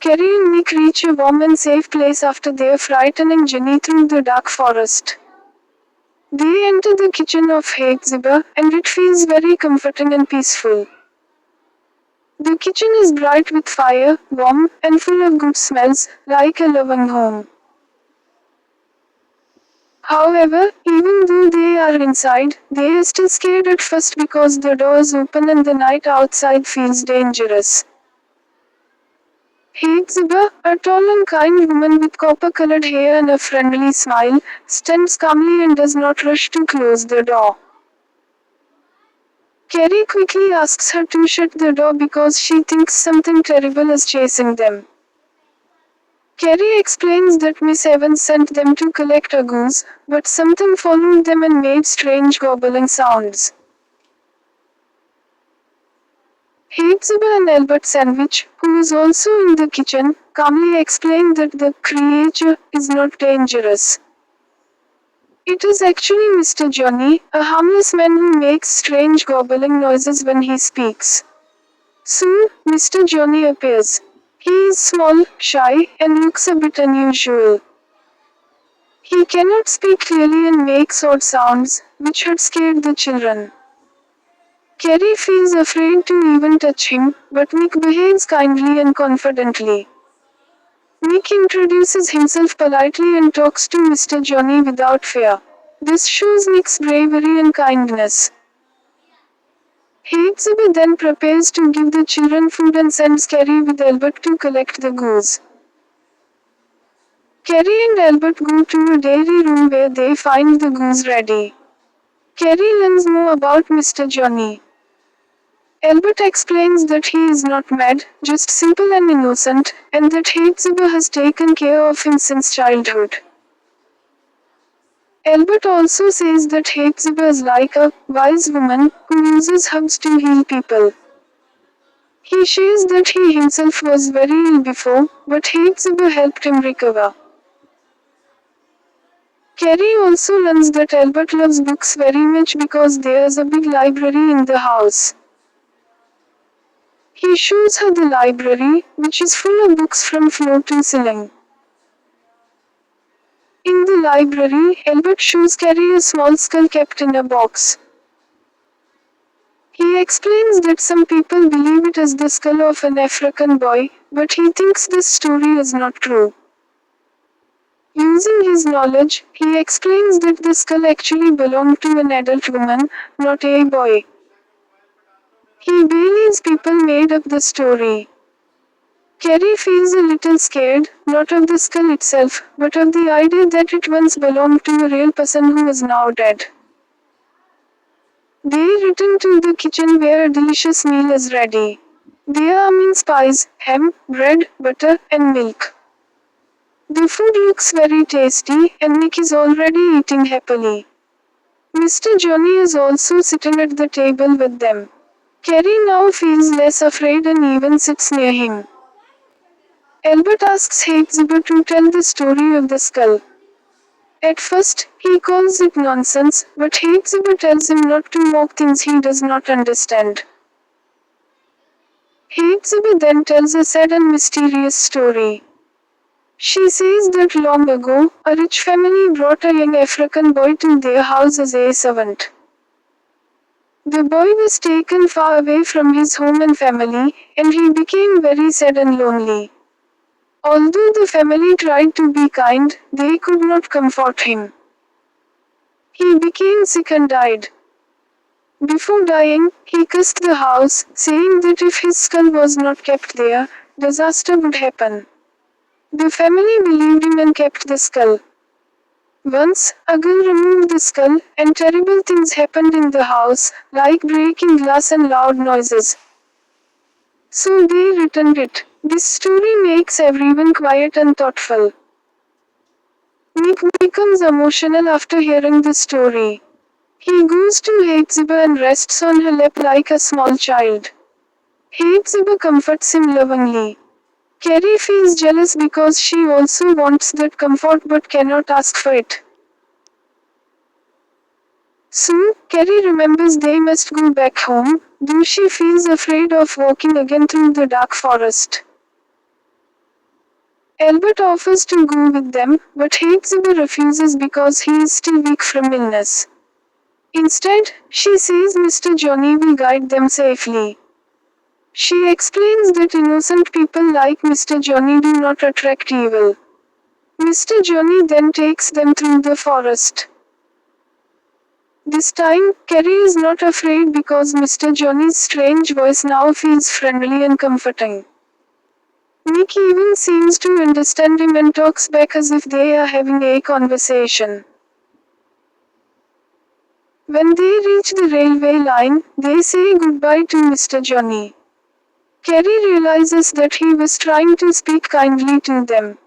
Carrie and Nick reach a warm and safe place after their frightening journey through the dark forest. They enter the kitchen of Herzibah, and it feels very comforting and peaceful. The kitchen is bright with fire, warm, and full of good smells, like a loving home. However, even though they are inside, they are still scared at first because the doors open and the night outside feels dangerous. Herzibah, a tall and kind woman with copper-colored hair and a friendly smile, stands calmly and does not rush to close the door. Carrie quickly asks her to shut the door because she thinks something terrible is chasing them. Carrie explains that Miss Evans sent them to collect a goose, but something followed them and made strange gobbling sounds. Herzibah and Albert Sandwich, who is also in the kitchen, calmly explain that the creature is not dangerous. It is actually Mr. Johnny, a harmless man who makes strange gobbling noises when he speaks. Soon, Mr. Johnny appears. He is small, shy, and looks a bit unusual. He cannot speak clearly and makes odd sounds, which had scared the children. Carrie feels afraid to even touch him, but Nick behaves kindly and confidently. Nick introduces himself politely and talks to Mr. Johnny without fear. This shows Nick's bravery and kindness. Herzibah then prepares to give the children food and sends Carrie with Albert to collect the goose. Carrie and Albert go to a dairy room where they find the goose ready. Carrie learns more about Mr. Johnny. Albert explains that he is not mad, just simple and innocent, and that Herzibah has taken care of him since childhood. Albert also says that Herzibah is like a wise woman who uses herbs to heal people. He shares that he himself was very ill before, but Herzibah helped him recover. Carrie also learns that Albert loves books very much because there is a big library in the house. He shows her the library, which is full of books from floor to ceiling. In the library, Albert shows Carrie a small skull kept in a box. He explains that some people believe it is the skull of an African boy, but he thinks this story is not true. Using his knowledge, he explains that the skull actually belonged to an adult woman, not a boy. He believes people made up the story. Carrie feels a little scared, not of the skull itself, but of the idea that it once belonged to a real person who is now dead. They return to the kitchen where a delicious meal is ready. There are mince pies, ham, bread, butter, and milk. The food looks very tasty, and Nick is already eating happily. Mr. Johnny is also sitting at the table with them. Carrie now feels less afraid and even sits near him. Albert asks Herzibah to tell the story of the skull. At first, he calls it nonsense, but Herzibah tells him not to mock things he does not understand. Herzibah then tells a sad and mysterious story. She says that long ago, a rich family brought a young African boy to their house as a servant. The boy was taken far away from his home and family, and he became very sad and lonely. Although the family tried to be kind, they could not comfort him. He became sick and died. Before dying, he cursed the house, saying that if his skull was not kept there, disaster would happen. The family believed him and kept the skull. Once, a girl removed the skull, and terrible things happened in the house, like breaking glass and loud noises. So they returned it. This story makes everyone quiet and thoughtful. Nick becomes emotional after hearing the story. He goes to Herzibah and rests on her lap like a small child. Herzibah comforts him lovingly. Carrie feels jealous because she also wants that comfort but cannot ask for it. Soon, Carrie remembers they must go back home, though she feels afraid of walking again through the dark forest. Albert offers to go with them, but Hepzibah refuses because he is still weak from illness. Instead, she says Mr. Johnny will guide them safely. She explains that innocent people like Mr. Johnny do not attract evil. Mr. Johnny then takes them through the forest. This time, Carrie is not afraid because Mr. Johnny's strange voice now feels friendly and comforting. Nick even seems to understand him and talks back as if they are having a conversation. When they reach the railway line, they say goodbye to Mr. Johnny. Carrie realizes that he was trying to speak kindly to them.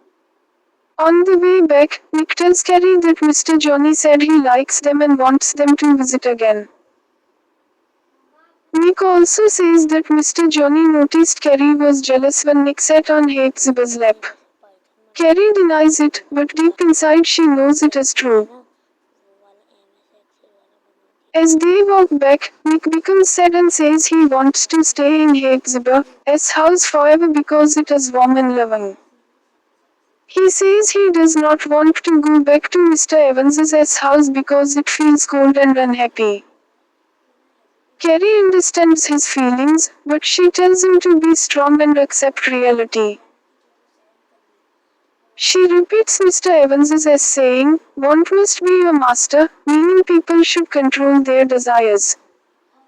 On the way back, Nick tells Carrie that Mr. Johnny said he likes them and wants them to visit again. Nick also says that Mr. Johnny noticed Carrie was jealous when Nick sat on Hepzibah's lap. Carrie denies it, but deep inside she knows it is true. As they walk back, Nick becomes sad and says he wants to stay in Hepzibah's house forever because it is warm and loving. He says he does not want to go back to Mr. Evans's house because it feels cold and unhappy. Carrie understands his feelings, but she tells him to be strong and accept reality. She repeats Mr. Evans's as saying, "Want must be your master," meaning people should control their desires.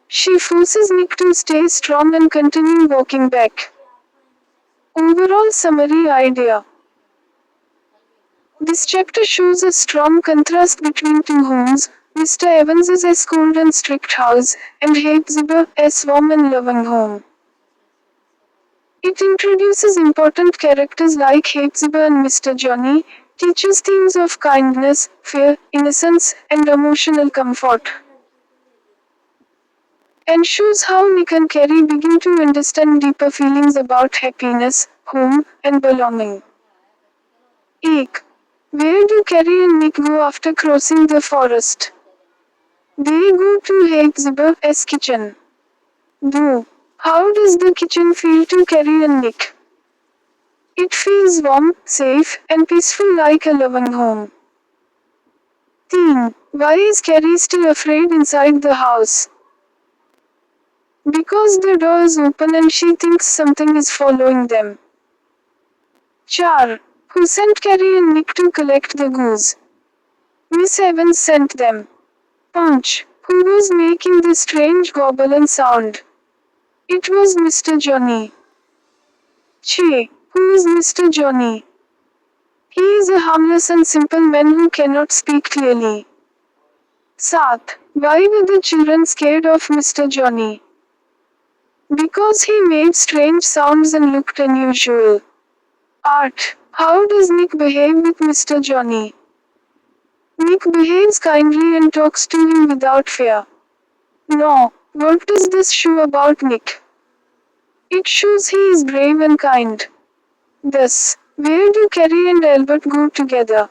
She forces Nick to stay strong and continue walking back. Overall summary idea. This chapter shows a strong contrast between two homes, Mr. Evans's cold and strict house, and Hepzibah's warm and loving home. It introduces important characters like Hepzibah and Mr. Johnny, teaches themes of kindness, fear, innocence, and emotional comfort, and shows how Nick and Carrie begin to understand deeper feelings about happiness, home, and belonging. 8. Where do Carrie and Nick go after crossing the forest? They go to Hepzibah's kitchen. Though, how does the kitchen feel to Carrie and Nick? It feels warm, safe, and peaceful like a loving home. Theme. Why is Carrie still afraid inside the house? Because the door is open and she thinks something is following them. Char. Who sent Carrie and Nick to collect the goose? Miss Evans sent them. Punch. Who was making the strange gobbling sound? It was Mr. Johnny. Che. Who is Mr. Johnny? He is a harmless and simple man who cannot speak clearly. Sat. Why were the children scared of Mr. Johnny? Because he made strange sounds and looked unusual. Art. How does Nick behave with Mr. Johnny? Nick behaves kindly and talks to him without fear. No. What does this show about Nick? It shows he is brave and kind. Thus, where do Carrie and Albert go together?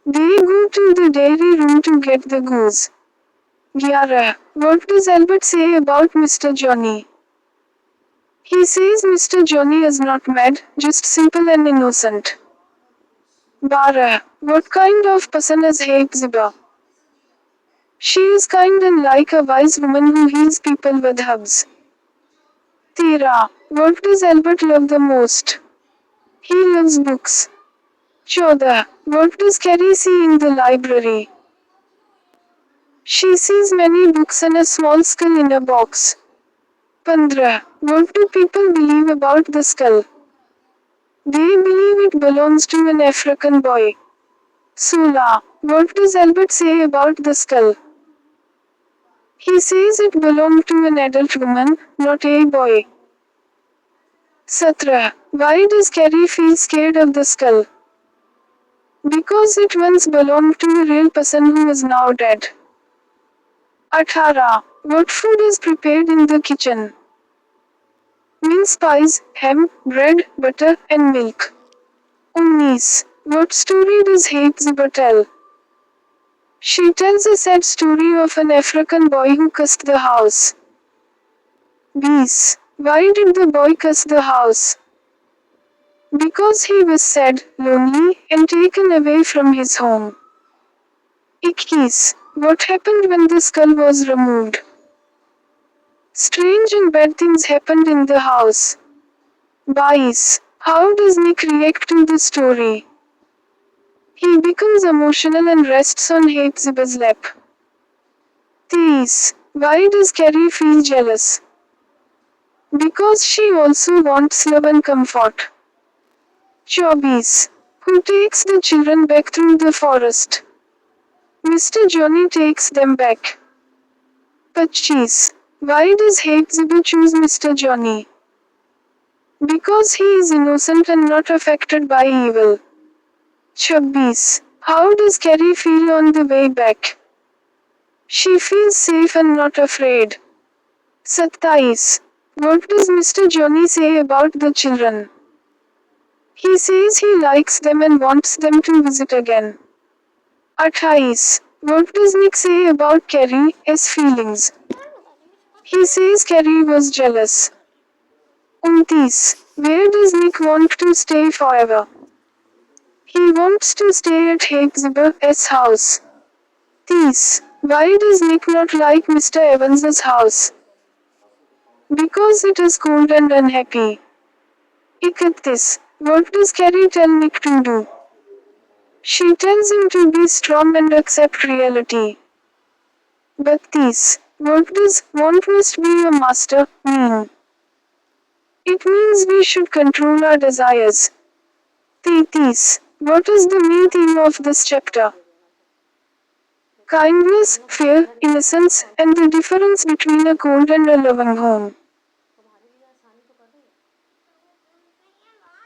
They go to the dairy room to get the goose. 11. What does Albert say about Mr. Johnny? He says Mr. Johnny is not mad, just simple and innocent. 12. What kind of person is Hepzibah? She is kind and like a wise woman who heals people with hugs. 13. What does Albert love the most? He loves books. 14. What does Carrie see in the library? She sees many books and a small skull in a box. 15. What do people believe about the skull? They believe it belongs to an African boy. 16. What does Albert say about the skull? He says it belonged to an adult woman, not a boy. 17. Why does Carrie feel scared of the skull? Because it once belonged to a real person who is now dead. 18. What food is prepared in the kitchen? Mince pies, ham, bread, butter, and milk. 19. What story does Hepzibah tell? She tells a sad story of an African boy who cursed the house. 20. Why did the boy curse the house? Because he was sad, lonely, and taken away from his home. Ikkis. What happened when the skull was removed? Strange and bad things happened in the house. Bais. How does Nick react to the story? He becomes emotional and rests on Hephzibah's lap. Tease. Why does Carrie feel jealous? Because she also wants love and comfort. Chobbies. Who takes the children back through the forest? Mr. Johnny takes them back. Pachis. Why does Hephzibah choose Mr. Johnny? Because he is innocent and not affected by evil. Chabbis. How does Carrie feel on the way back? She feels safe and not afraid. Sattais. What does Mr. Johnny say about the children? He says he likes them and wants them to visit again. Athais. What does Nick say about Carrie's feelings? He says Carrie was jealous. Untis. Where does Nick want to stay forever? He wants to stay at Hephzibah's house. Tis. Why does Nick not like Mr. Evans's house? Because it is cold and unhappy. Ikatis. What does Carrie tell Nick to do? She tells him to be strong and accept reality. Baptis. What does want must be a master mean? It means we should control our desires. Titis. What is the main theme of this chapter? Kindness, fear, innocence, and the difference between a cold and a loving home.